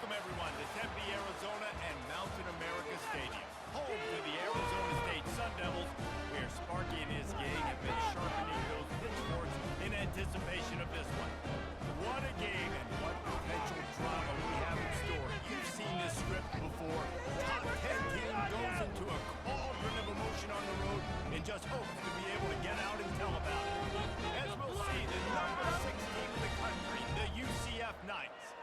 Welcome, everyone, to Tempe, Arizona and Mountain America Stadium, home to the Arizona State Sun Devils, where Sparky and his gang have been sharpening those pitchforks in anticipation of this one. What a game and what potential drama we have in store. You've seen this script before. Top 10 team goes into a cauldron of emotion on the road and just hopes to be able to get out and tell about it. As we'll see, the number 6 team in the country, the UCF Knights,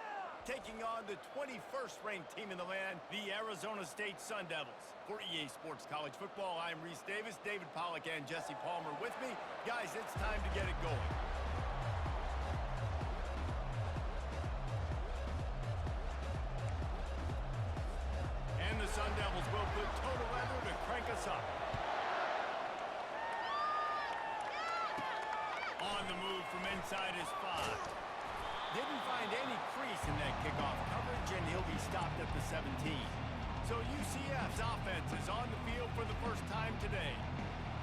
taking on the 21st ranked team in the land, the Arizona State Sun Devils. For EA Sports College Football, I'm Reese Davis, David Pollack and Jesse Palmer with me. Guys, it's time to get it going. And the Sun Devils will put total leather to crank us up. On the move from inside his 5. Didn't find any crease in that kickoff coverage, and he'll be stopped at the 17. So UCF's offense is on the field for the first time today.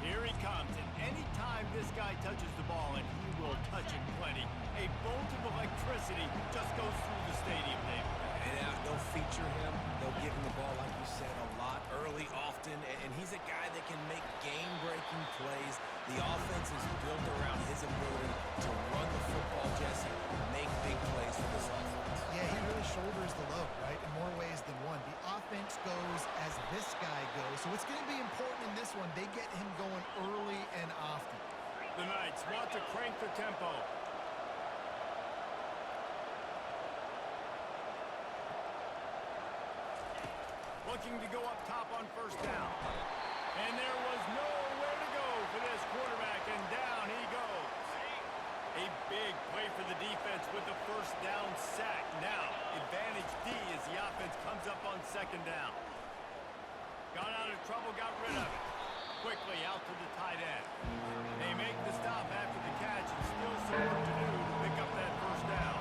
Here he comes, and anytime this guy touches the ball, and he will touch it plenty, a bolt of electricity just goes through the stadium, David. And they'll feature him. They'll give him the ball, like you said, a lot, early, often, and he's a guy that can make game-breaking plays. The offense is built around his ability to run the football, Jesse, make big plays for this offense. Yeah, he really shoulders the load, right, in more ways than one. The offense goes as this guy goes, so it's going to be important in this one. They get him going early and often. The Knights want to crank the tempo. Looking to go up top on first down. And there was nowhere to go for this quarterback, and down he goes. A big play for the defense with the first down sack. Now, advantage D as the offense comes up on second down. Got out of trouble, got rid of it. Quickly out to the tight end. They make the stop after the catch, and still some work to do to pick up that first down.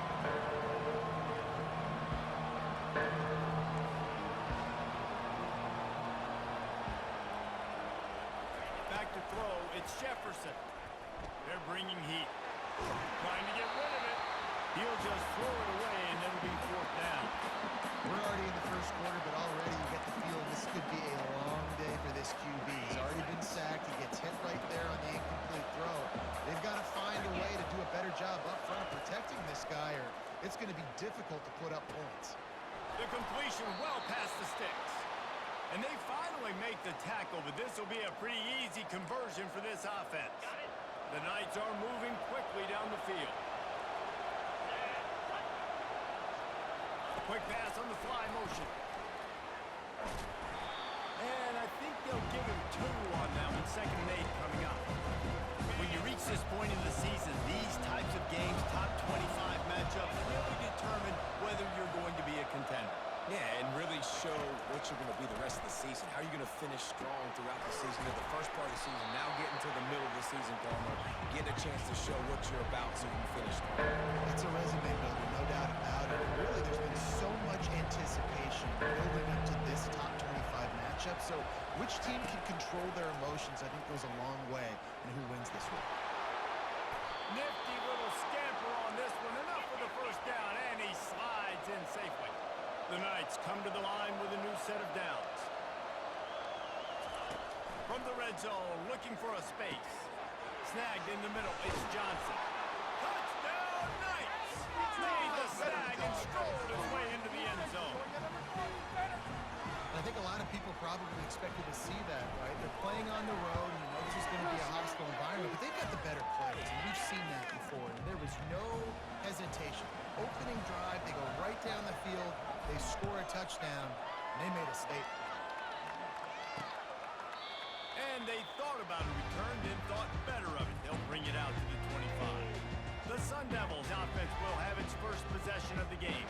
Back to throw, it's Jefferson. They're bringing heat. Trying to get rid of it. He'll just throw it away, and it'll be fourth down. We're already in the first quarter, but already you get the feeling this could be a long day for this QB. He's already been sacked. He gets hit right there on the incomplete throw. They've got to find a way to do a better job up front protecting this guy, or it's going to be difficult to put up points. The completion well past the sticks. And they finally make the tackle, but this will be a pretty easy conversion for this offense. The Knights are moving quickly down the field. Quick pass on the fly motion. And I think they'll give him 2 on that one. 2nd and 8 coming up. When you reach this point in the season, these types of games, top 25 matchups, really determine whether you're going to be a contender. Yeah, and really show what you're going to be the rest of the season. How are you going to finish strong throughout the season? At the first part of the season, now getting to the middle of the season, Palmer, getting a chance to show what you're about so you can finish strong. It's a resume builder, no doubt about it. Really, there's been so much anticipation building up to this top 25 matchup. So which team can control their emotions, I think, goes a long way in who wins this one. Nifty little scamper on this one. Enough for the first down, and he slides in safely. The Knights come to the line with a new set of downs. From the red zone, looking for a space. Snagged in the middle, it's Johnson. Touchdown, Knights! Made the snag and strolled his way into the end zone. I think a lot of people probably expected to see that, right? They're playing on the road, and you know this is going to be a hostile environment, but they've got the better players, and we've seen that before, and there was no hesitation. Opening drive, they go right down the field, they score a touchdown, and they made a statement. And they thought about a return, then thought better of it. They'll bring it out to the 25. The Sun Devils offense will have its first possession of the game.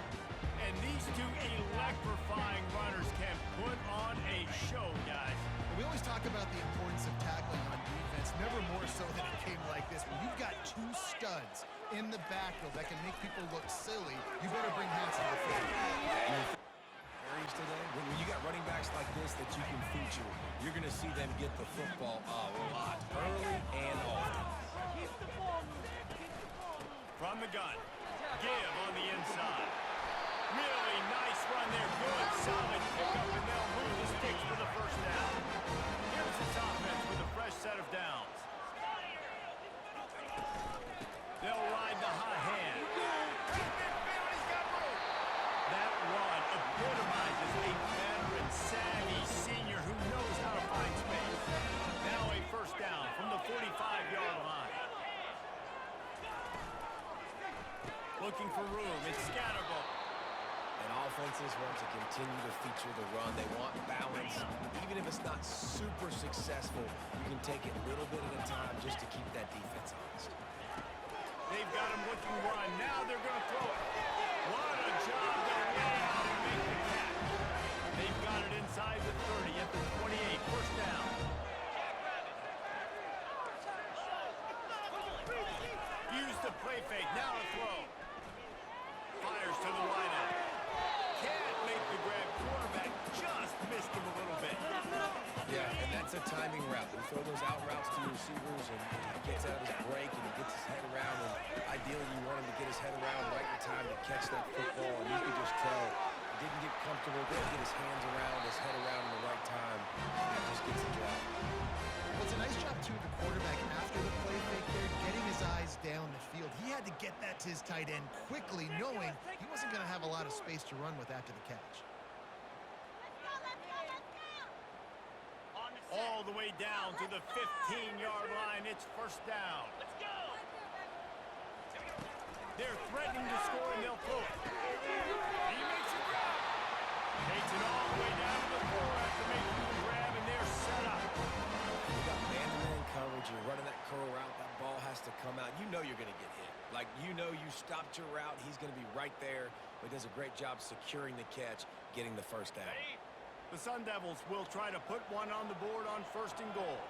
And these two electrifying runners can put on a show, guys. We always talk about the importance of tackling on defense, never more so than a game like this. When you've got 2 studs in the backfield that can make people look silly, you better bring hats to the field. Today, when you got running backs like this that you can feature, you're going to see them get the football a lot, early and often. From the gun, give on the inside. Really nice epitomizes a veteran, savvy senior who knows how to find space. Now a first down from the 45-yard line. Looking for room. It's Scatterbo. And offenses want to continue to feature the run. They want balance. Even if it's not super successful, you can take it little bit at a time just to keep that defense honest. They've got him looking run. Now they're going to throw it. What a job to lay out and make the catch. They've got it inside the 30 at the 28. First down. Use the play fake. Now a throw. Fires to the wideout. Can't make the grab. Quarterback just missed him a little bit. Yeah, and that's a timing route. You throw those out routes to your receivers, and he gets out his break, and he gets his head around. And ideally, you want him to get his head around right in time to catch that football. And you can just tell he didn't get comfortable, didn't get his hands around, his head around in the right time. And just gets the job. Well, it's a nice job, too, the quarterback after the play fake there, getting his eyes down the field. He had to get that to his tight end quickly, knowing he wasn't going to have a lot of space to run with after the catch. All the way down to the 15-yard line. It's first down. They're threatening to score, and they'll throw it. He makes a grab. Takes it all the way down to the 4 after making the grab, and they're set up. You got man-to-man coverage. You're running that curl route. That ball has to come out. You know you're going to get hit. Like, you know you stopped your route. He's going to be right there. But he does a great job securing the catch, getting the first down. The Sun Devils will try to put one on the board on first and goal.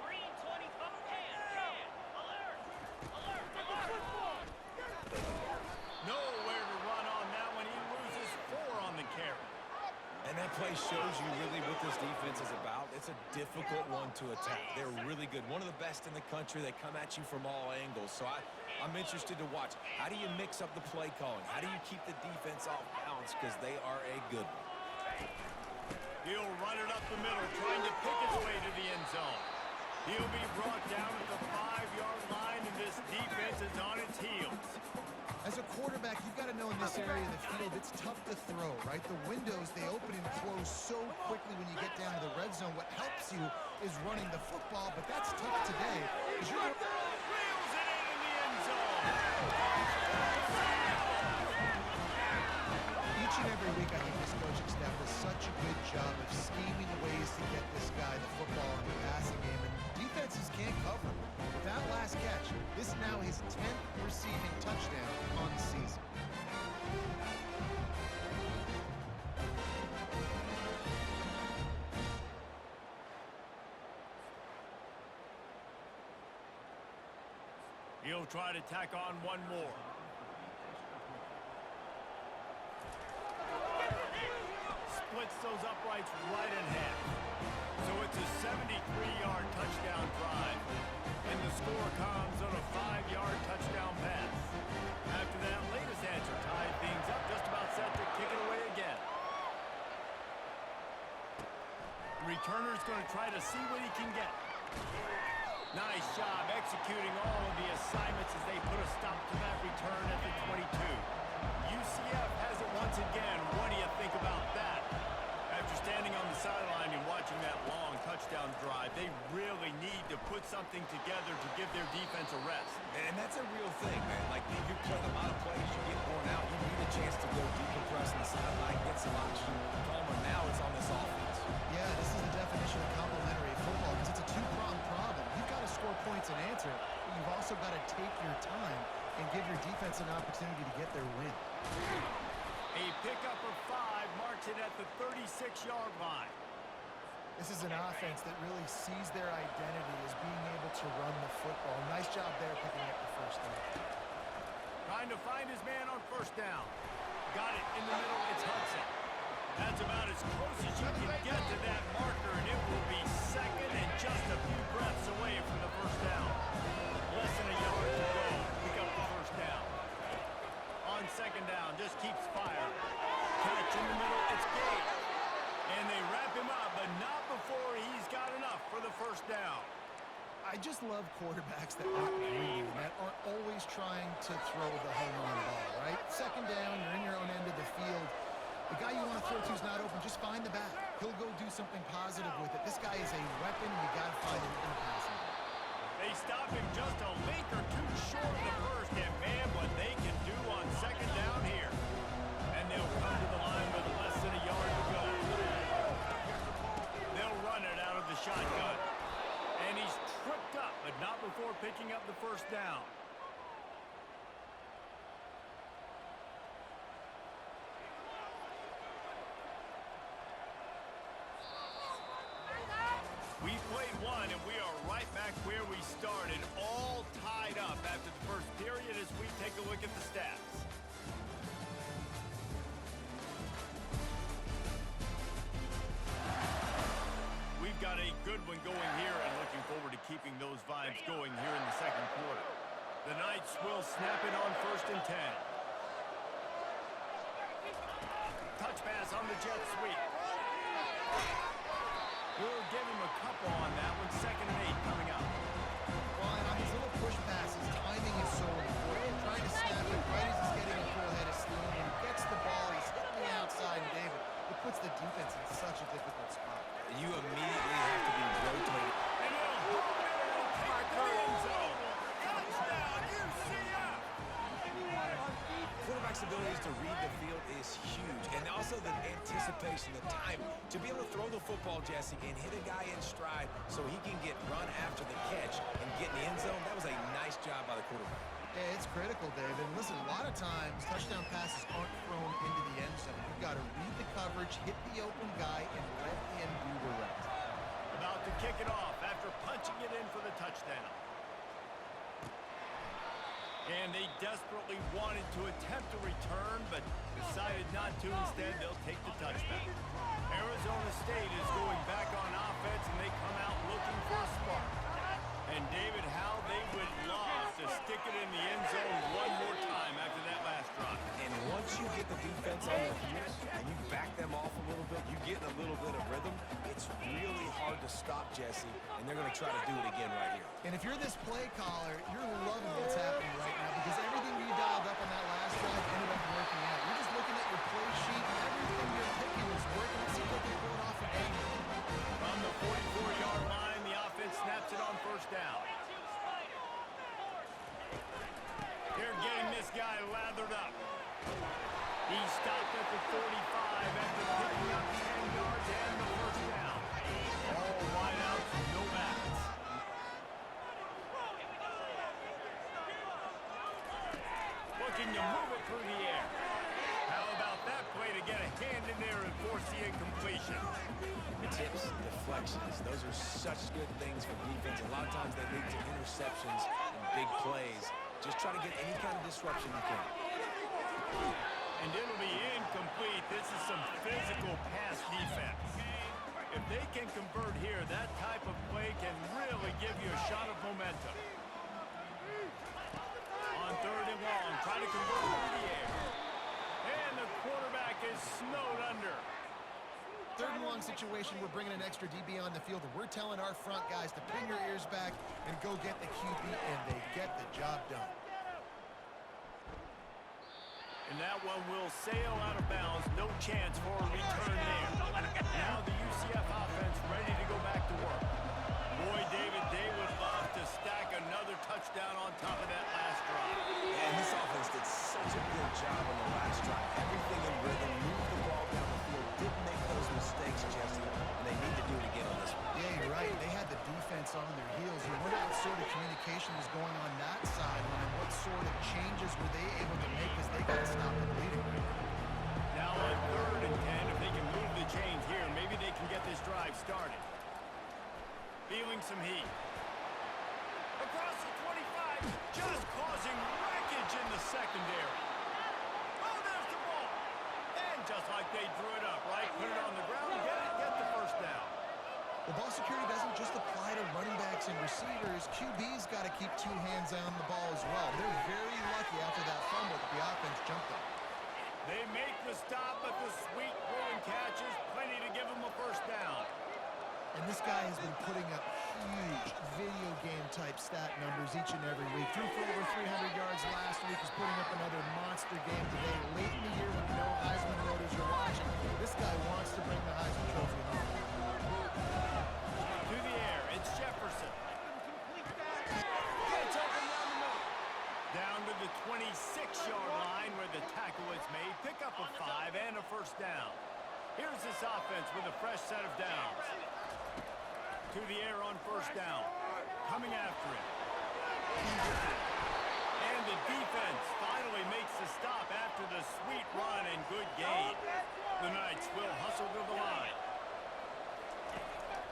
Nowhere to run on that one. He loses 4 on the carry. And that play shows you really what this defense is about. It's a difficult one to attack. They're really good. One of the best in the country. They come at you from all angles. So I'm interested to watch. How do you mix up the play calling? How do you keep the defense off balance? Because they are a good one. He'll run it up the middle, trying to pick his way to the end zone. He'll be brought down at the 5-yard line, and this defense is on its heels. As a quarterback, you've got to know in this area of the field, it's tough to throw, right? The windows, they open and close so quickly when you get down to the red zone. What helps you is running the football, but that's tough today. Reels it in the end zone. Each and every week, I think this coaching staff does such a good job of scheming ways to get this guy the football in the passing game, and defenses can't cover him. With that last catch, this is now his 10th receiving touchdown on the season. He'll try to tack on one more. Splits those uprights right in half. So it's a 73-yard touchdown drive. And the score comes on a 5-yard touchdown pass. After that latest answer tied things up, just about set to kick it away again. The returner's going to try to see what he can get. Nice job executing all of the assignments as they put a stop to that return at the 22. UCF has it once again. What do you think about that? After standing on the sideline and watching that long touchdown drive, they really need to put something together to give their defense a rest. And that's a real thing, man. Like, you play a lot of plays, you get worn out. You need a chance to go decompress on the sideline, get some oxygen. Calmer now, it's on this offense. Yeah, this is the definition of complementary football because it's a two-pronged problem. You've got to score points and answer, but you've also got to take your time and give your defense an opportunity to get their win. A pickup of 5 marks it at the 36-yard line. This is an offense that really sees their identity as being able to run the football. Nice job there picking up the first down. Trying to find his man on first down. Got it in the middle. It's Hudson. That's about as close as you can get to that marker, and it will be second and just a few breaths away from the first down. Less than a yard to go. Pick up the first down. On second down, just keeps firing. Catch in the middle. It's Gage. And they wrap him up, but not before he's got enough for the first down. I just love quarterbacks that aren't greedy and that aren't always trying to throw the home run ball, right? Second down, you're in your own end of the field. You guy you want to throw to is not open, just find the back. He'll go do something positive with it. This guy is a weapon. You got to find him in the passing game. They stop him just a link or two short of the first, and man, what they can do on second down here. And they'll come to the line with less than a yard to go. They'll run it out of the shotgun. And he's tripped up, but not before picking up the first down. We played one, and we are right back where we started, all tied up after the first period as we take a look at the stats. We've got a good one going here and looking forward to keeping those vibes going here in the second quarter. The Knights will snap it on 1st and 10. Touch pass on the jet sweep. We'll give him a couple on that one. 2nd and 8 coming up. Well, and on these little push passes, timing is so important. Trying to snap it right as he's getting a full head of steam. When he gets the ball, he's hitting the outside, and David, it puts the defense in such a difficult spot. You immediately have to be rotated. And he'll hold it and take the end zone. Touchdown, UCF! Quarterback's abilities to read the field is huge, and also the anticipation, the timing. To be able to throw the football, Jesse, and hit a guy in stride so he can get run after the catch and get in the end zone, that was a nice job by the quarterback. Yeah, it's critical, David. And listen, a lot of times, touchdown passes aren't thrown into the end zone. You've got to read the coverage, hit the open guy, and let him do the rest. About to kick it off after punching it in for the touchdown. And they desperately wanted to attempt a return, but decided not to. Instead, they'll take the touchback. Arizona State is going back on offense, and they come out looking for a spark. And David, how they would love to stick it in the end zone one more time after that last drive. And once you get the defense on their heels and you back them off a little bit, you get in a little bit of rhythm, it's really hard to stop, Jesse, and they're going to try to do it again right here. And if you're this play caller, you're loving what's happening right now because everything you dialed up on that last drive ended up working out. You're just looking at your play sheet, and everything you're picking is working. It seems like you're pulling off a game. From the 44-yard line, the offense snaps it on 1st down. They're getting this guy lathered up. He stopped at the 45 after picking up 10 yards and the 1st down. All wideouts, no backs. Looking to move it through the air. How about that play to get a hand in there and force the incompletion? Tips, deflections, those are such good things for defense. A lot of times they lead to interceptions and big plays. Just try to get any kind of disruption you can. And it'll be incomplete. This is some physical pass defense. If they can convert here, that type of play can really give you a shot of momentum. On 3rd and long, try to convert through the air. And the quarterback is snowed under. 3rd and long situation, we're bringing an extra DB on the field, and we're telling our front guys to pin your ears back and go get the QB, and they get the job done. And that one will sail out of bounds. No chance for a return there. Now the UCF offense ready to go back to work. Boy, David, they would love to stack another touchdown on top of that last drive. And this offense did such a good job on the last drive. Everything in rhythm, moved the ball down the field, didn't make those mistakes, Jesse, and they need to do it again on this one. Yeah, you're right. They had the defense on their heels. You wonder what sort of communication was going on that sideline. What sort of changes were they able to make as they got stopped and bleeding right now? Now on 3rd and 10, if they can move the chains here, maybe they can get this drive started. Feeling some heat. Across the 25, just causing wreckage in the secondary. Oh, there's the ball. And just like they drew it up, right? Put it on the ground, get the 1st down. The ball security doesn't just apply to running backs and receivers. QB's got to keep 2 hands on the ball as well. They're very lucky after that fumble that the offense jumped them. They make the stop, but the sweet throwing catch is plenty to give them a 1st down. And this guy has been putting up huge video game type stat numbers each and every week. Threw for over 300 yards last week. He's putting up another monster game today. Late in the year when no Heisman voters are watching. Here's this offense with a fresh set of downs. To the air on first down. Coming after it. And the defense finally makes the stop after the sweet run and good gain. The Knights will hustle to the line.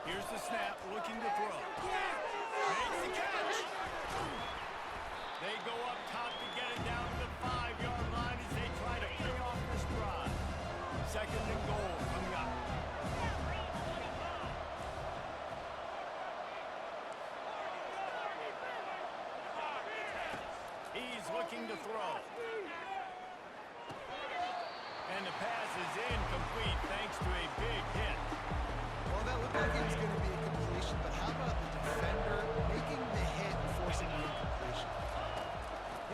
Here's the snap, looking to throw. Makes the catch. They go up top to get it down to the 5-yard line as they try to bring off this drive. Second and goal coming up. He's looking to throw. And the pass is incomplete thanks to a big hit. Well, that looked like it was going to be a completion, but how about the defender making the hit and forcing the incompletion?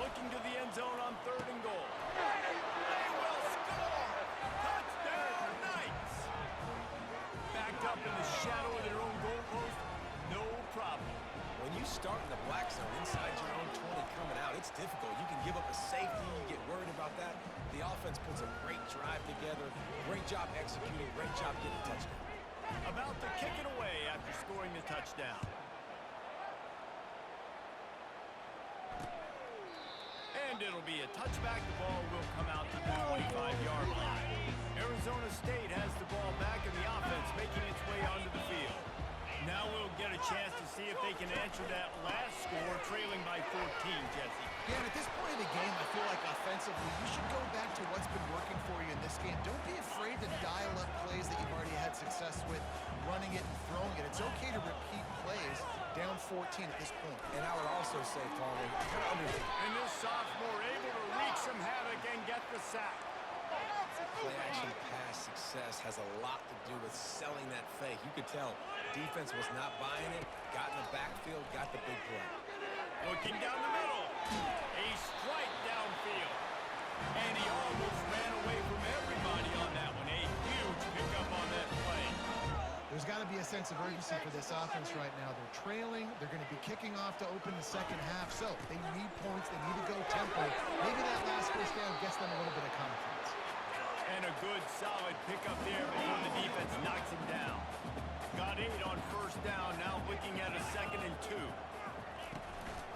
Looking to the end zone on third and goal. They will score! Touchdown, Knights! Backed up in the shadow of their own goal post, no problem. When you start in the black zone inside your own 20 coming out, it's difficult. You can give up a safety. You get worried about that. The offense puts a great drive together. Great job executing. Great job getting a touchdown. About to kick it away after scoring the touchdown. And it'll be a touchback. The ball will come out to the 25-yard line. Arizona State has the ball back and the offense making its way onto the field. Now we'll get a chance to see if they can answer that last score, trailing by 14, Jesse. Yeah, and at this point in the game, I feel like offensively, you should go back to what's been working for you in this game. Don't be afraid to dial up plays that you've already had success with, running it and throwing it. It's okay to repeat plays down 14 at this point. And I would also say, Paul, and this sophomore able to wreak some havoc and get the sack. play-action pass success has a lot to do with selling that fake. You could tell defense was not buying it, got in the backfield, got the big play. Looking down the middle. A strike downfield. And he almost ran away from everybody on that one. A huge pickup on that play. There's got to be a sense of urgency for this offense right now. They're trailing. They're going to be kicking off to open the second half. So they need points. They need to go tempo. Maybe that last first down gets them a little bit of confidence. And a good, solid pickup there before the defense knocks him down. Got 8 on first down. Now looking at a 2nd and 2.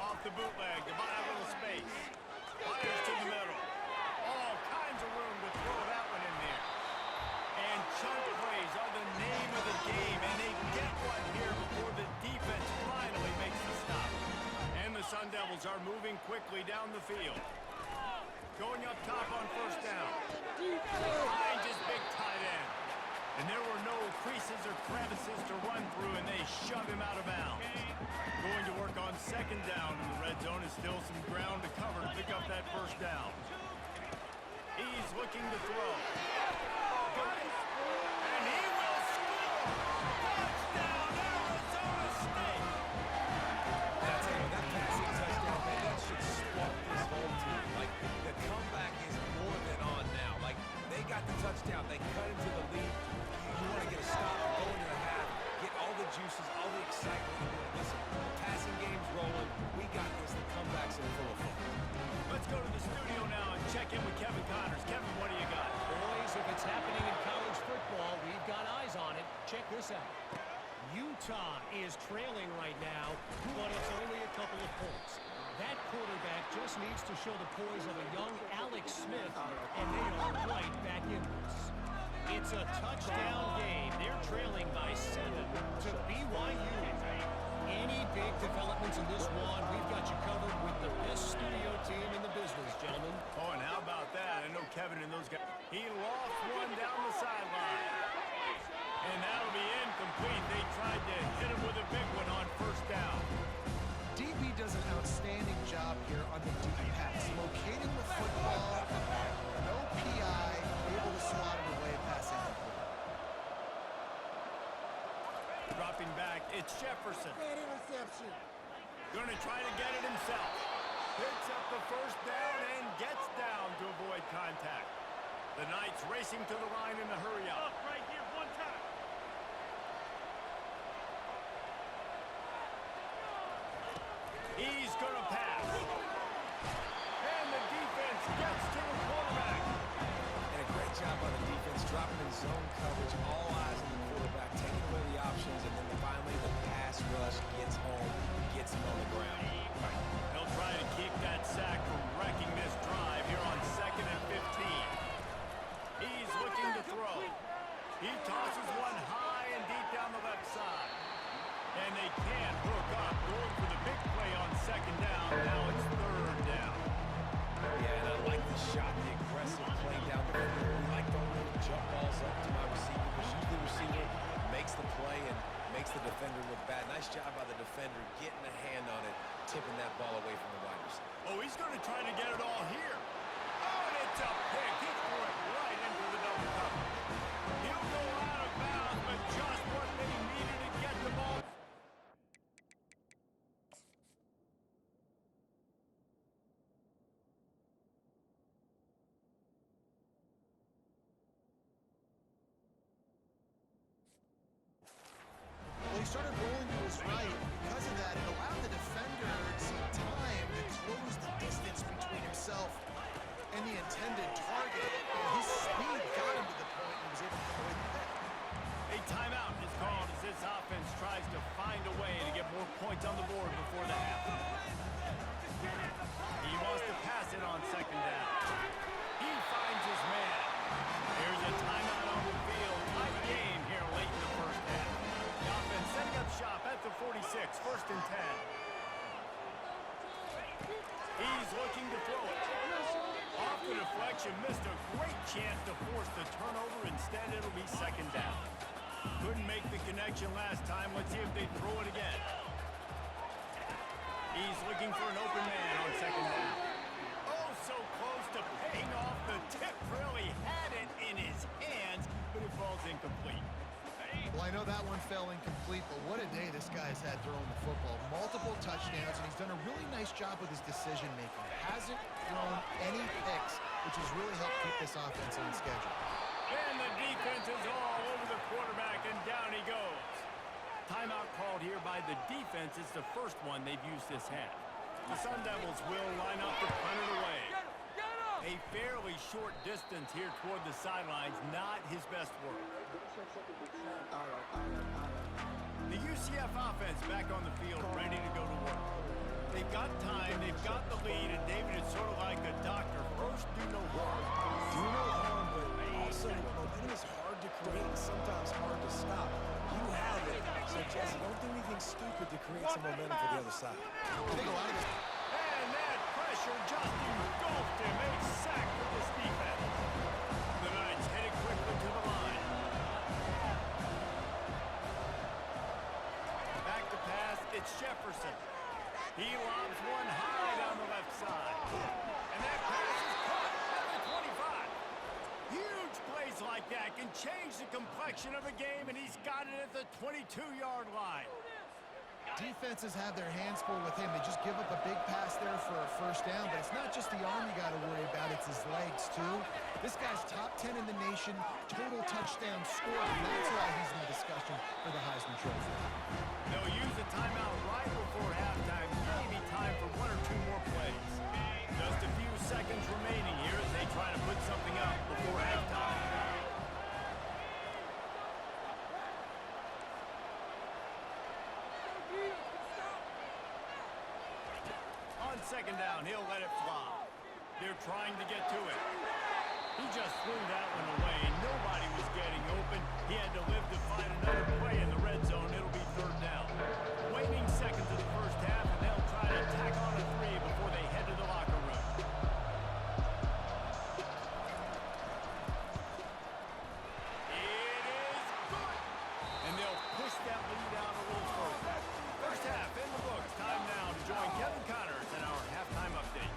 Off the bootleg to buy a little space. Fires to the middle. All kinds of room to throw that one in there. And chunk plays are the name of the game, and they get one here before the defense finally makes the stop. And the Sun Devils are moving quickly down the field. Going up top on first down. Finds his big tight end. And there were no creases or crevices to run through, and they shove him out of bounds. Going to work on 2nd down in the red zone is still some ground to cover to pick up that first down. He's looking to throw. Got it. And he will score! Touchdown, Arizona State! That's it. That passing touchdown, man, that should spark this whole team. Like, the comeback is more than on now. Like, they got the touchdown. They cut into the lead. You want to get a stop, go into the half, get all the juices, all the excitement. Listen, the passing game's rolling. We got this. The comeback's in full effect. Let's go to the studio now and check in with Kevin Connors. Kevin, what do you got? Boys, if it's happening in college football, we've got eyes on it. Check this out. Utah is trailing right now, but it's only a couple of points. That quarterback just needs to show the poise of a young Alex Smith, and they are right back in this. It's a touchdown game. They're trailing by 7 to BYU. Any big developments in this one, we've got you covered with the best studio team in the business, gentlemen. Oh, and how about that? I know Kevin and those guys. He lost one down the sideline. And that'll be incomplete. They tried to hit him with a big one on first down. DB does an outstanding job here on the deep pass. Locating the football, no PI, able to swat it away, passing incomplete. Dropping back, it's Jefferson. Bad interception. Going to try to get it himself. Picks up the first down and gets down to avoid contact. The Knights racing to the line in a hurry up. Right here, one time. He's going to pass. And the defense gets to the quarterback. And a great job on the defense, dropping in zone coverage. coach, all eyes on the quarterback, taking away the options, and then finally the pass rush gets home, gets him on the ground. They'll try to keep that sack from wrecking this drive here on 2nd and 15. He's looking to throw. He tosses one high and deep down the left side. And they can't hook up, going for the big play on 2nd down. Now it's 3rd down. Yeah, and I like the shot, the aggressive play down the field. We like throwing little jump balls up to my receiver, because usually the receiver makes the play and makes the defender look bad. Nice job by the defender getting a hand on it, tipping that ball away from the wide receiver. Oh, he's going to try to get it all here. Oh, and it's a pick. He threw it right into the double cover. He'll go out of bounds, but just what they needed to get the ball. Well, he started rolling to his right. Because of that, it allowed the defender some time to close the distance between himself and the intended target. And his speed got him to the point he was able to avoid the pick. A timeout is called as this offense tries to find a way to get more points on the board before the half. He wants to pass it on 2nd down. He finds his man. Here's a timeout on the field. Tight game here late in the first half. The offense setting up shop at the 46, 1st and 10. He's looking to throw it. Off the deflection, missed a great chance to force the turnover. Instead, it'll be 2nd down. Couldn't make the connection last time. Let's see if they throw it again. He's looking for an open man on 2nd down. Oh, so close to paying off. The tip really had it in his hands, but it falls incomplete. Well, I know that one fell incomplete, but what a day this guy's had throwing the football. Multiple touchdowns, and he's done a really nice job with his decision-making. Hasn't thrown any picks, which has really helped keep this offense on schedule. And the defense is all over the quarterback, and down he goes. Timeout called here by the defense. It's the first one they've used this half. The Sun Devils will line up to punt it away. A fairly short distance here toward the sidelines, not his best work. The UCF offense back on the field, ready to go to work. They've got time, they've got the lead, and David is sort of like a doctor. First, do no harm. Do no harm, but also momentum is hard to create and sometimes hard to stop. You have it. So, Jesse, don't do anything stupid to create some momentum for the other side. I think a lot of this... And that pressure just engulfed him. A sack for this defense. The Knights headed quickly to the line. Back to pass, it's Jefferson. He lobs one high down the left side. And that pass is caught at the 25. Huge plays like that can change the complexion of a game, and he's got it at the 22-yard line. Defenses have their hands full with him. They just give up a big pass there for a 1st down, but it's not just the arm you got to worry about, it's his legs too. This guy's top 10 in the nation, total touchdown scored, and that's why he's in the discussion for the Heisman Trophy. They'll use a timeout right before halftime, maybe time for 1 or 2 more plays. Just a few seconds remaining here as they try to put something up before halftime. On 2nd down, he'll let it fly. They're trying to get to it. He just threw that one away. Nobody was getting open. He had to live to find another play in the red zone. It'll be 3rd down. Waning seconds of the first half, and they'll try to tack on a 3 before they head to the locker room. It is good. And they'll push that lead out a little further. First half in the books. Time now to join Kevin Connors in our halftime update.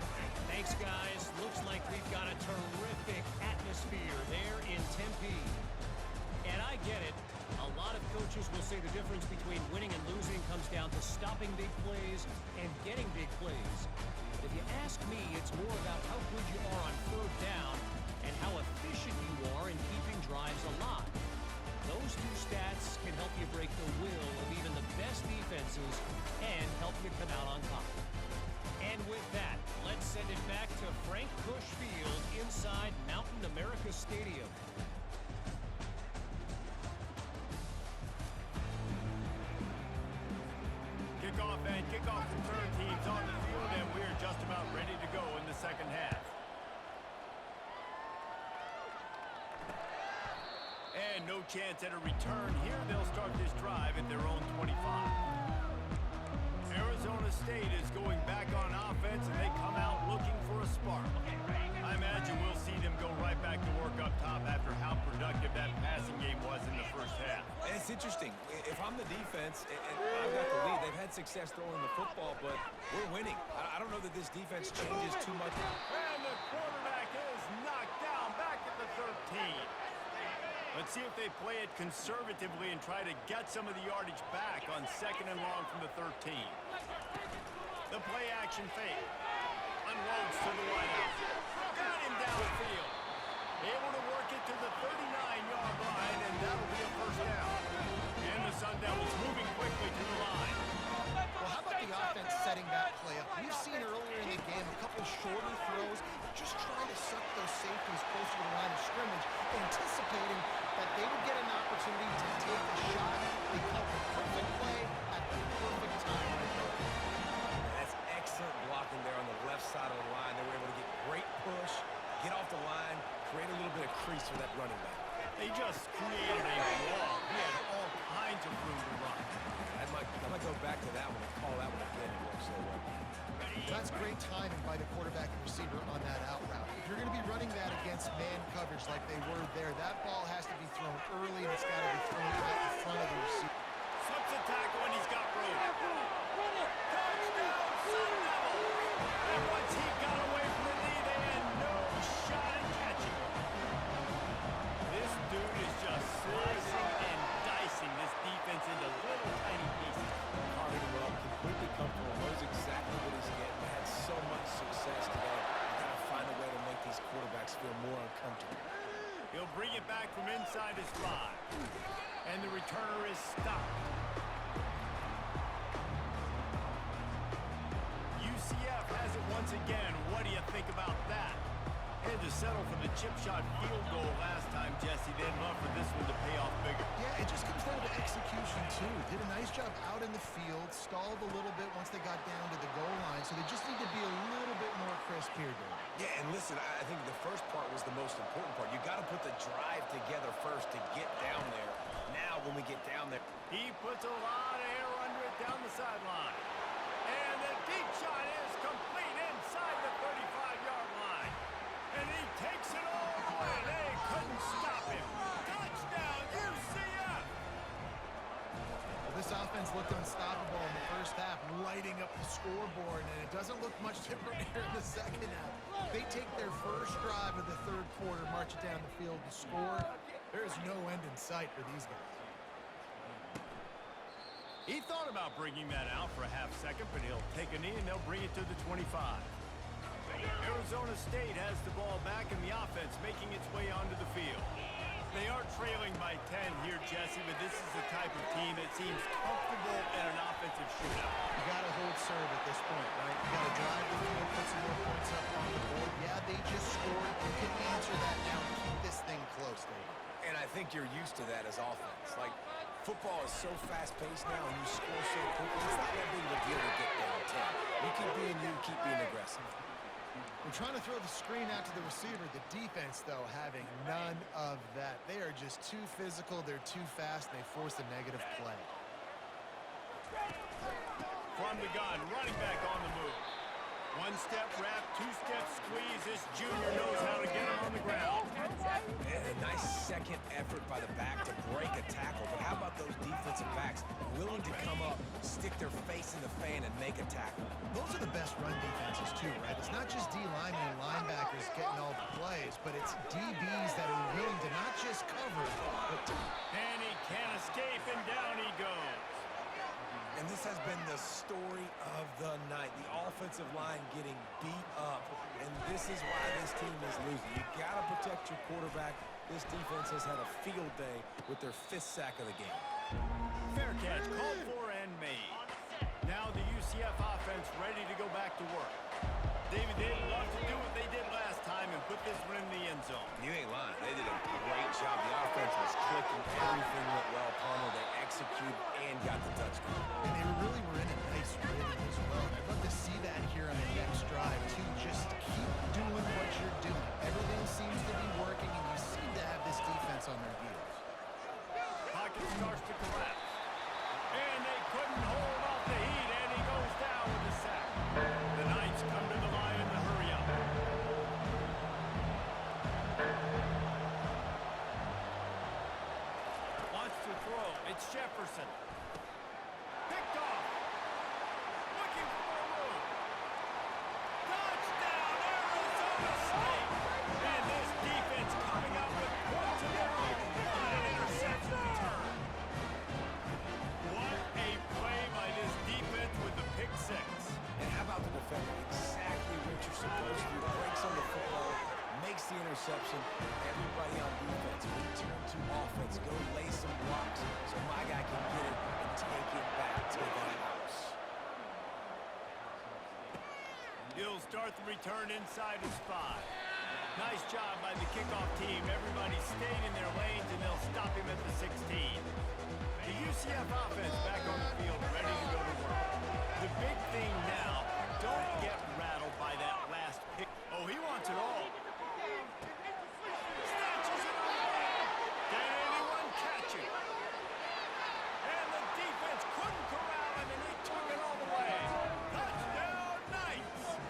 Thanks, guys. Looks like we've got a terrific atmosphere there in Tempe. And I get it. A lot of coaches will say the difference between winning and losing comes down to stopping big plays and getting big plays. But if you ask me, it's more about how good you are on 3rd down and how efficient you are in keeping drives alive. Those 2 stats can help you break the will of even the best defenses and help you come out on top. And with that, let's send it back to Frank Bush Field inside Mountain America Stadium. kickoff return teams on the field, and we're just about ready to go in the second half. And no chance at a return here. They'll start this drive at their own 25. Arizona State is going back on offense, and they come out looking for a spark. I imagine we'll see them go right back to work up top after how productive that passing game was in the first half. And it's interesting. If I'm the defense and I've got the lead, they've had success throwing the football, but we're winning. I don't know that this defense changes too much. And the quarterback is knocked down back at the 13. Let's see if they play it conservatively and try to get some of the yardage back on 2nd and long from the 13. The play action fake. Unloads to the wideout. Got him downfield. Able to work it to the 39-yard line, and that'll be a first down. And the Sun Devils moving quickly to the line. Well, how about the offense setting that play up? We've seen earlier in the game a couple shorter throws, just trying to suck those safeties closer to the line of scrimmage, anticipating that they would get an opportunity to take a shot. They called the perfect play at the perfect time right there. That's excellent blocking there on the left side of the line. They were able to get great push, get off the line, create a little bit of crease for that running back. They just created a wall. He had all kinds of room to run. I might go back to that one and call that one again. It worked so well. That's great timing by the quarterback and receiver on that out route. If you're going to be running that against man coverage like they were there, that ball has to be thrown early, and it's got to be thrown right in front of the receiver. Slips a tackle, and he's got room. Touchdown, Sun Devils! And once he got away from the knee, they had no shot at catching him. This dude is just slicing and dicing this defense into little tiny pieces. Carving him up, completely comfortable, knows exactly what he's getting. Had so much success today. You got to find a way to make these quarterbacks feel more uncomfortable. He'll bring it back from inside his 5. And the returner is stopped. UCF has it once again. What do you think about that? Had to settle for the chip shot field goal last time, Jesse. They'd love for this one to pay off bigger. Yeah, it just comes down to execution, too. Did a nice job out in the field, stalled a little bit once they got down to the goal line, so they just need to be a little bit more crisp here, Dave. Yeah, and listen, I think the first part was the most important part. You got to put the drive together first to get down there. Now, when we get down there, He puts a lot of air under it down the sideline. And the deep shot is complete inside the 35-yard line. And he takes it all the way. They couldn't stop him. Touchdown, UCF! Well, this offense looked unstoppable in the first half, lighting up the scoreboard, and it doesn't look much different here in the second half. They take their first drive of the third quarter, march it down the field to score. There's no end in sight for these guys. He thought about bringing that out for a half second, but he'll take a knee and they'll bring it to the 25. Arizona State has the ball back in the offense, making its way onto the field. They are trailing by 10 here, Jesse, but this is the type of team that seems comfortable in an offensive shootout. You got to hold serve at this point, right? You got to drive the field, put some more points up on the board. Yeah, they just scored. You can answer that now and keep this thing close, Dave. and I think you're used to that as offense. Like, football is so fast-paced now, and you score so quickly. It's not that big of a deal to get down 10. You keep being you, keep being aggressive. We're trying to throw the screen out to the receiver. The defense, though, having none of that. They are just too physical. They're too fast. They force a negative play. From the gun, running back on the move. One-step wrap, two-step squeeze. This junior knows how to get him on the ground. And a nice second effort by the back to break a tackle. But how about those defensive backs willing to come up, stick their face in the fan, and make a tackle? Those are the best run defenses, too, right? It's not just D linemen and linebackers getting all the plays, but it's DBs that are willing to not just cover, but to... And he can't escape, and down he goes. And this has been the story of the night. The offensive line getting beat up. And this is why this team is losing. You got to protect your quarterback. This defense has had a field day with their 5th sack of the game. Fair catch, called for and made. Now the UCF offense ready to go back to work. David, they'd love to do what they did last time and put this one in the end zone. You ain't lying. They did a great job. The offense was clicking. Everything went well. Palmer, they executed and got the touchdown. And they really were in a nice rhythm as well. And I'd love to see that here on the next drive, too. Just keep doing what you're doing. Everything seems to be working, and you seem to have this defense on their heels. Pocket starts to collapse. And they couldn't hold off the heat, and he goes down with a sack. The Knights come to the line in the hurry up. Wants to throw. It's Jefferson. Picked off. Looking for more room. Touchdown, Arizona State. And this defense coming up with points of their own. What an interception return. What a play by this defense with the pick six. And how about the defender? Exactly what you're supposed to do. Breaks on the football, makes the interception. Everybody on defense, return to offense. Go lay some blocks so my guy can get it and take it back to the house. He'll start the return inside his 5. Nice job by the kickoff team. Everybody stayed in their lanes, and they'll stop him at the 16. The UCF offense back on the field, ready to go to work. The big thing now, don't get rattled by that last pick. Oh, he wants it all. Snatches it away. Can anyone catch it? And the defense couldn't corral him, and he took it all the way. Touchdown, Knights.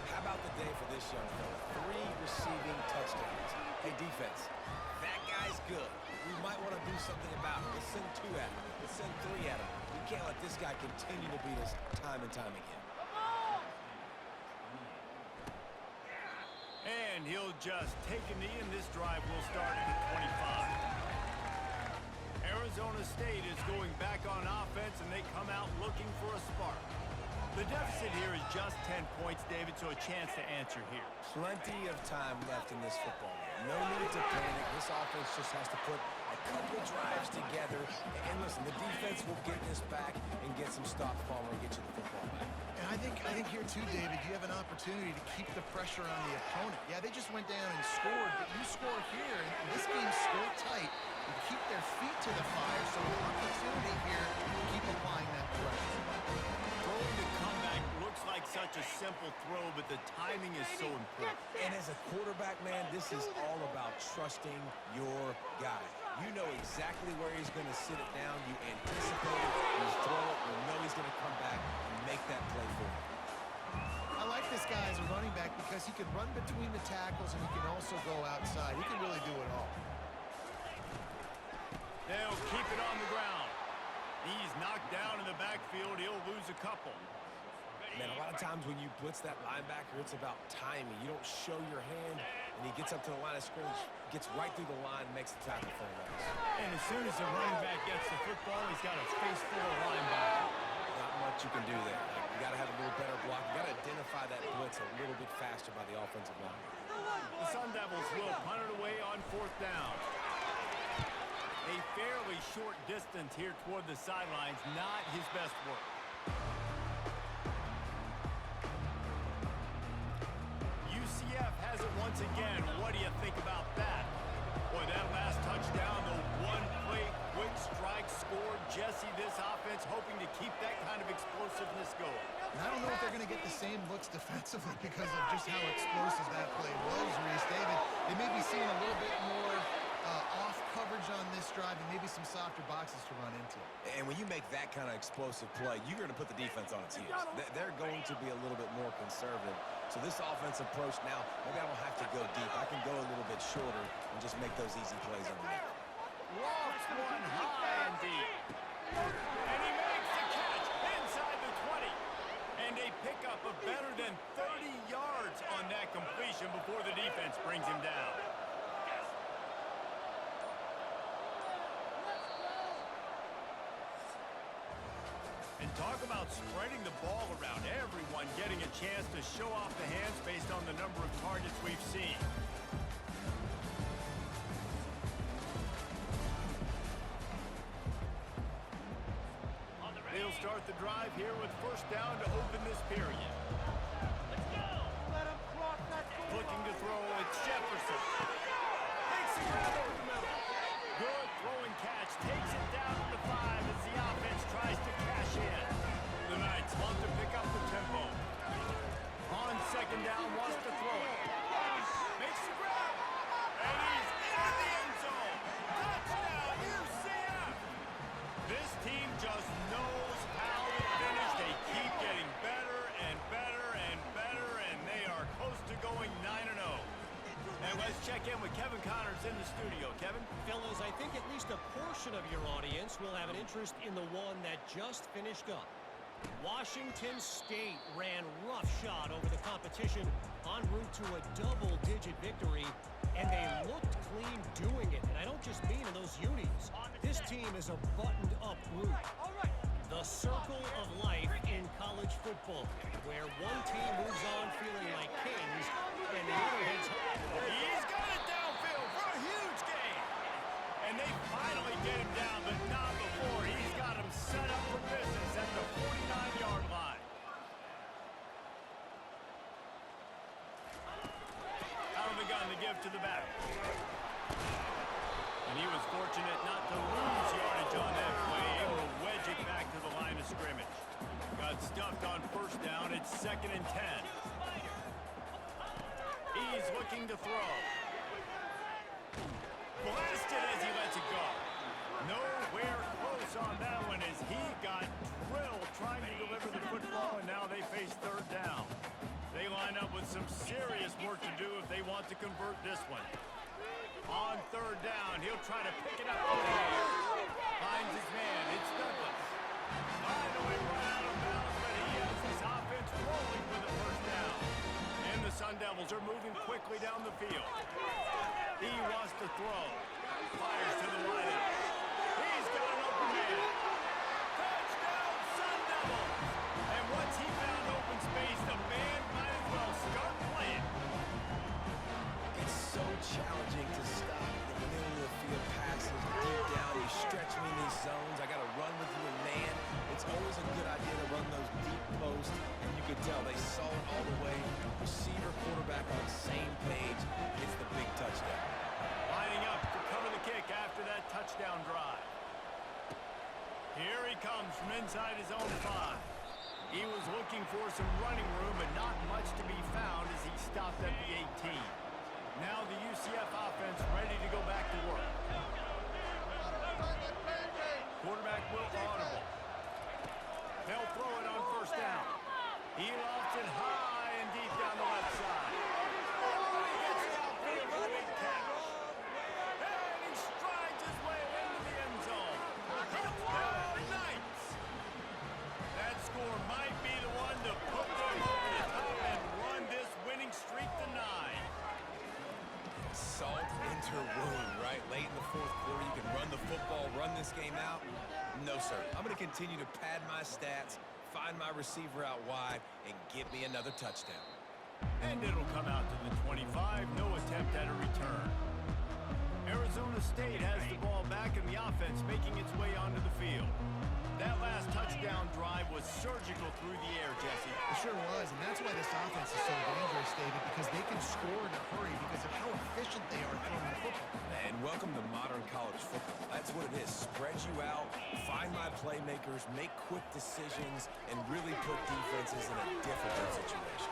How about the day for this young fella? 3 receiving touchdowns. Hey, defense, that guy's good. We might want to do something about it. Let's send 2 at him. Let's send 3 at him. We can't let this guy continue to beat us time and time again. And he'll just take a knee, and this drive will start at the 25. Arizona State is going back on offense, and they come out looking for a spark. The deficit here is just 10 points, David, so a chance to answer here. Plenty of time left in this football game. No need to panic. This offense just has to put a couple drives together. And listen, the defense will get this back and get some stops, Palmer, and get you the football back. And I think here, too, David, you have an opportunity to keep the pressure on the opponent. Yeah, they just went down and scored, but you score here, and this game's scored tight. You keep their feet to the fire, so an opportunity here to keep applying that pressure. Throwing the comeback looks like such a simple throw, but the timing is so important. And as a quarterback, man, this is all about trusting your guy. You know exactly where he's going to sit it down. You anticipate it. You throw it. You know he's going to come back and make that play for you. I like this guy as a running back because he can run between the tackles and he can also go outside. He can really do it all. They'll keep it on the ground. He's knocked down in the backfield. He'll lose a couple. Man, a lot of times when you blitz that linebacker, it's about timing. You don't show your hand, and he gets up to the line of scrimmage, gets right through the line, makes the tackle for him. And as soon as the running back gets the football, he's got a face full of linebacker. Not much you can do there. You got to have a little better block. You got to identify that blitz a little bit faster by the offensive line. The Sun Devils will punt it away on 4th down. A fairly short distance here toward the sidelines, not his best work. UCF has it once again. What do you think about that? Boy, that last touchdown, the one-play quick strike scored. Jesse, this offense hoping to keep that kind of explosiveness going. And I don't know if they're going to get the same looks defensively because of just how explosive that play was, Reese. David, they may be seeing a little bit more off coverage on this drive and maybe some softer boxes to run into. And when you make that kind of explosive play, you're going to put the defense on its heels. They're going to be a little bit more conservative. So this offensive approach now, maybe I don't have to go deep. I can go a little bit shorter and just make those easy plays underneath. Lofts one high and deep. And he makes the catch inside the 20. And a pickup of better than 30 yards on that completion before the defense brings him down. And talk about spreading the ball around. Everyone getting a chance to show off the hands based on the number of targets we've seen. They'll start the drive here with 1st down to open this period. again with Kevin Connors in the studio. Kevin? Fellas, I think at least a portion of your audience will have an interest in the one that just finished up. Washington State ran roughshod over the competition en route to a double-digit victory, and they looked clean doing it. And I don't just mean in those unis. This team is a buttoned-up group. The circle of life in college football, where one team moves on feeling like kings, and the other heads home. He's got it downfield for a huge gain. And they finally get him down, but not before. He's got him set up for business at the 49-yard line. Out of the gun to give to the back. And he was fortunate not to lose yardage on that play, able to wedge it back to the line of scrimmage. Got stuffed on first down. It's 2nd and 10. He's looking to throw. Blasted as he lets it go. Nowhere close on that one as he got drilled trying to deliver the football, and now they face 3rd down. They line up with some serious work to do if they want to convert this one. On 3rd down, he'll try to pick it up. Finds his man. It's Douglas. Finally run out of bounds, but he has his offense rolling with the 1st down. And the Sun Devils are moving quickly down the field. He wants to throw. Fires to the wideout. He's got an open man. Touchdown, Sun Devils! And once he found open space, the man might as well start playing. It's so challenging to stop the middle of the field passes deep down. You stretch me in these zones. I got to run with you in man. It's always a good idea to run those deep posts, and you can tell they saw it all the way. Receiver, quarterback on the same page. It's the big touchdown. Lining up to cover the kick after that touchdown drive. Here he comes from inside his own 5. He was looking for some running room, but not much to be found as he stopped at the 18. Now the UCF offense ready to go back to work. Quarterback will audible. They'll throw it on 1st down. He lofts it high and deep down the left side. He gets downfield for a big catch. And he strides his way into the end zone. Touchdown, Knights! That score might be the one to put them over the top and run this winning streak to 9. Salt into wound, right? Late in the 4th quarter, you can run the football, run this game out. No, sir. I'm going to continue to pad my stats, find my receiver out wide, and give me another touchdown. And it'll come out to the 25. No attempt at a return. Arizona State has the ball back and the offense making its way onto the field. That last touchdown drive was surgical through the air, Jesse. It sure was, and that's why this offense is so dangerous, David, because they can score in a hurry because of how efficient they are throwing the football. And welcome to modern college football. That's what it is. Spread you out, find my playmakers, make quick decisions, and really put defenses in a difficult situation.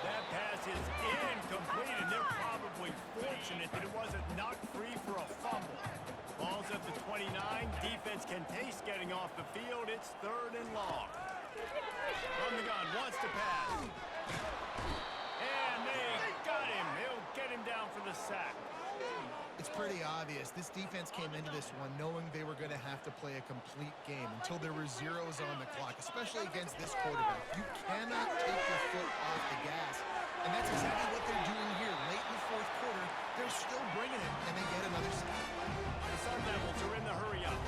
That pass is incomplete, and they're probably fortunate that it wasn't knocked free for a fumble. Ball's at the 29. Defense can taste getting off the field. It's 3rd and long. From the gun, wants to pass. And they got him. He'll get him down for the sack. It's pretty obvious. This defense came into this one knowing they were going to have to play a complete game until there were zeros on the clock, especially against this quarterback. You cannot take your foot off the gas. And that's exactly what they're doing here. Late in the 4th quarter, they're still bringing it, and they get another sack. The Sun Devils are in the hurry-up.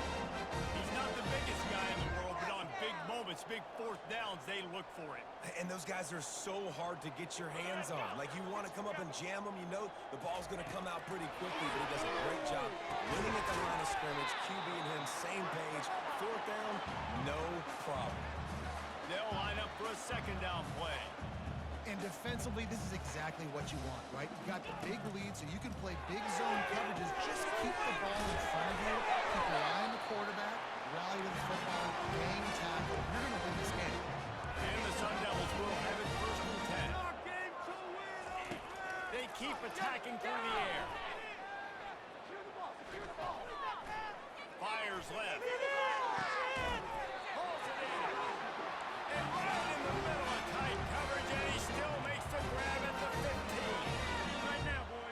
He's not the biggest guy in the world, but on big moments, big 4th downs, they look for it. And those guys are so hard to get your hands on. Like, you want to come up and jam them, you know the ball's going to come out pretty quickly, but he does a great job winning at the line of scrimmage. QB and him, same page. 4th down, no problem. They'll line up for a 2nd down play. And defensively, this is exactly what you want, right? You got the big lead, so you can play big zone coverages. Just keep the ball in front of you. Keep your eye on the quarterback. Rally to the football. Game tackle. You're going to win this game. And the Sun Devils will have it 1st and 10. They keep attacking through the air. Fires left. Pulls it in. And right in the middle of tight coverage, and he still makes the grab at the 15. Right now, boys.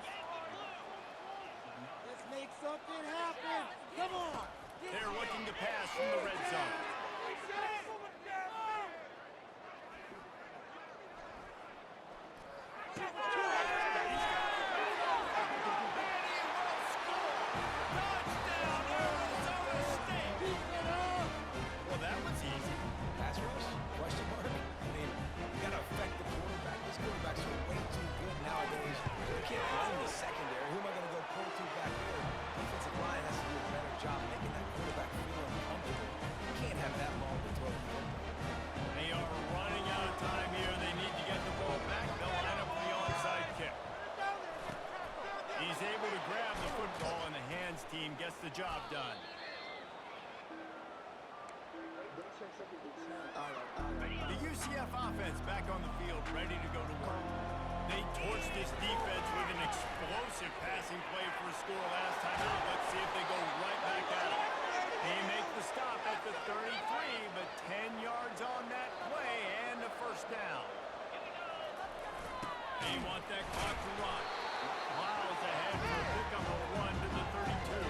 from the red zone. Well, that was easy. Pass rush? Question mark? I mean, you got to affect the quarterback. These quarterbacks are way too good nowadays. You can't blame the secondary. Who am I going to go pull to back there? Defensive line has to do a better job making that quarterback feel uncomfortable. You can't have that long to throw the football. They are running out of time here. They need to get the ball back. They'll line up for the onside kick. He's able to grab the football, and the hands team gets the job done. The UCF offense back on the field, ready to go to work. They torched this defense with an explosive passing play for a score last time out. Let's see if they go right back at it. They make the stop at the 33, but 10 yards on that play and a first down. They want that clock to run. Miles ahead for a pickup of 1 to the 32.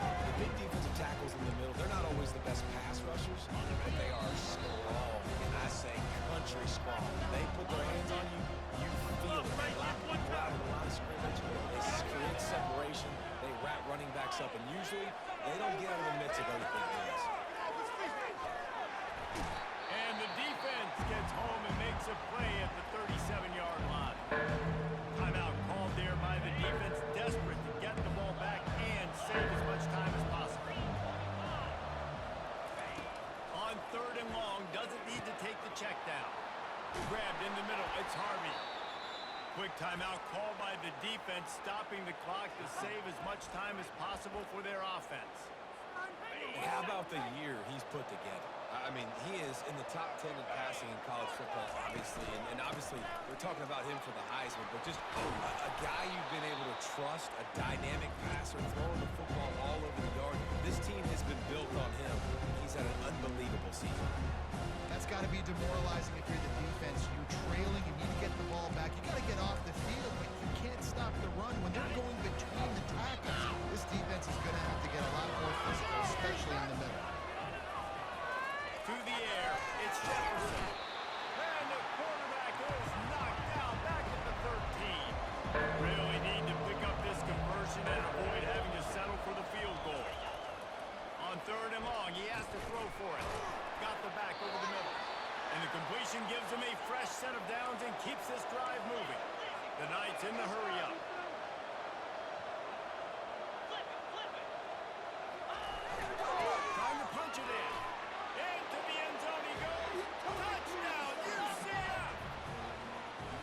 The big defensive tackles in the middle, they're not always the best pass rushers, but they are strong, and I say country strong. They put their hands on you, you feel it. They lock people out of the line of scrimmage, they create separation, they wrap running backs up, and usually they don't get out of the midst of those big guys. And the defense gets home and makes a play at the 37-yard line. Timeout called there by the defense, desperate to get the ball back and save as much time as possible. On 3rd and long, doesn't need to take the check down. Grabbed in the middle, it's Harvey. Quick timeout called by the defense, stopping the clock to save as much time as possible for their offense. And how about the year he's put together? I mean, he is in the top 10 in passing in college football, obviously. And obviously, we're talking about him for the Heisman, but just a guy you've been able to trust, a dynamic passer, throwing the football all over the yard. This team has been built on him. He's had an unbelievable season. That's got to be demoralizing if you're the defense. You're trailing, you need to get the ball back. You got to get off the field, but you can't stop the run. When they're going between the tackles, this defense is going to have to get a lot more physical, especially in the middle. To the air, it's Jefferson. And the quarterback is knocked down back at the 13. Really need to pick up this conversion and avoid having to settle for the field goal. On 3rd and long, he has to throw for it. Got the back over the middle. And the completion gives him a fresh set of downs and keeps this drive moving. The Knights in the hurry up. Time to punch it in. Into the end zone he goes. Touchdown, UCF!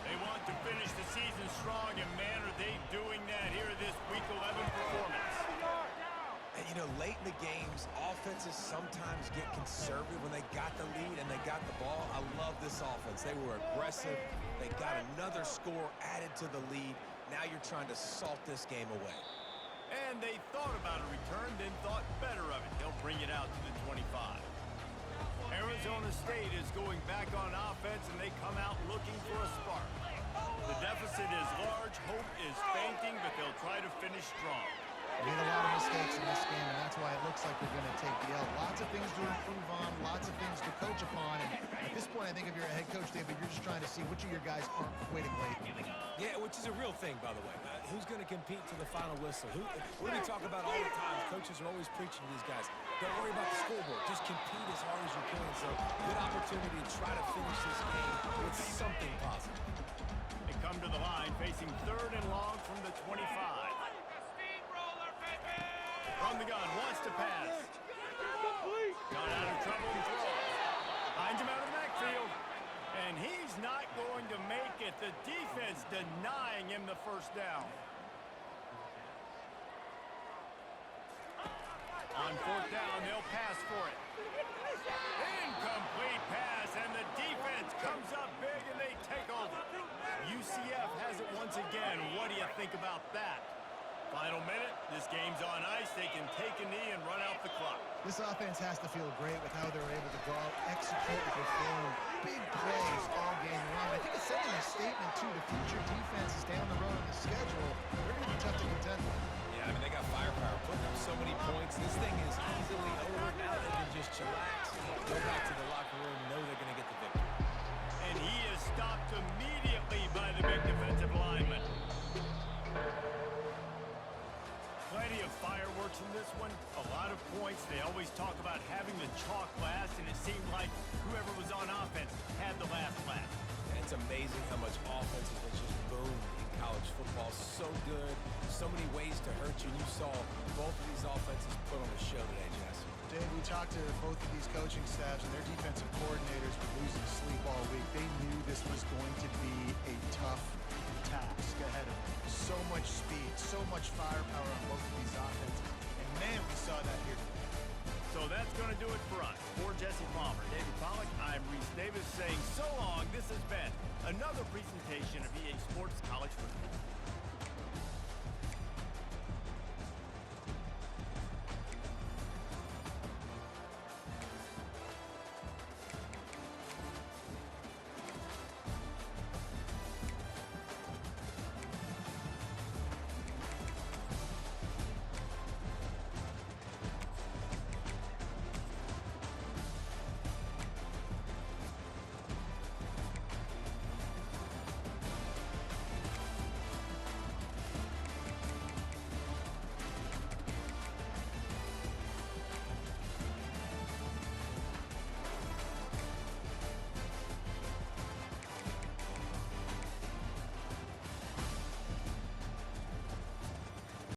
They want to finish the season strong, and man, are they doing that here this Week 11 performance. And, you know, late in the games, offenses sometimes get conservative when they got the lead and they got the ball. I love this offense. They were aggressive. They got another score added to the lead. Now you're trying to salt this game away. And they thought about a return, then thought better of it. They'll bring it out to the 25. Arizona State is going back on offense, and they come out looking for a spark. The deficit is large, hope is fainting, but they'll try to finish strong. Made a lot of mistakes in this game, and that's why it looks like they're going to take the L. Lots of things to improve on, lots of things to coach upon. And at this point, I think if you're a head coach, David, you're just trying to see which of your guys aren't quitting late. Yeah, which is a real thing, by the way. Who's going to compete to the final whistle? What do we talk about all the time? Coaches are always preaching to these guys. Don't worry about the scoreboard. Just compete as hard as you can. So, good opportunity to try to finish this game with something positive. They come to the line, facing 3rd and long from the 25. From the gun, wants to pass. Got out of trouble and throws. Finds him out of the backfield. And he's not going to make it. The defense denying him the first down. On 4th down, they'll pass for it. Incomplete pass, and the defense comes up big, and they take over. UCF has it once again. What do you think about that? Final minute, this game's on ice. They can take a knee and run out the clock. This offense has to feel great with how they're able to go out, execute, and perform big plays all game long. I think it's sending a statement to the future defenses down the road in the schedule. They're going to be tough to contend with. Yeah, I mean, they got firepower, putting up so many points. This thing is easily over. Now they can just of fireworks in this one, a lot of points. They always talk about having the chalk last, and it seemed like whoever was on offense had the last laugh. And it's amazing how much offenses have just boomed in college football. So good, so many ways to hurt you. And you saw both of these offenses put on a show today, Jess. Dave, we talked to both of these coaching staffs, and their defensive coordinators were losing sleep all week. They knew this was going to be a tough task ahead of them. So much speed, so much firepower on both of these offenses. And man, we saw that here today. So that's going to do it for us. For Jesse Palmer, David Pollack, I'm Reese Davis saying so long. This has been another presentation of EA Sports College Football.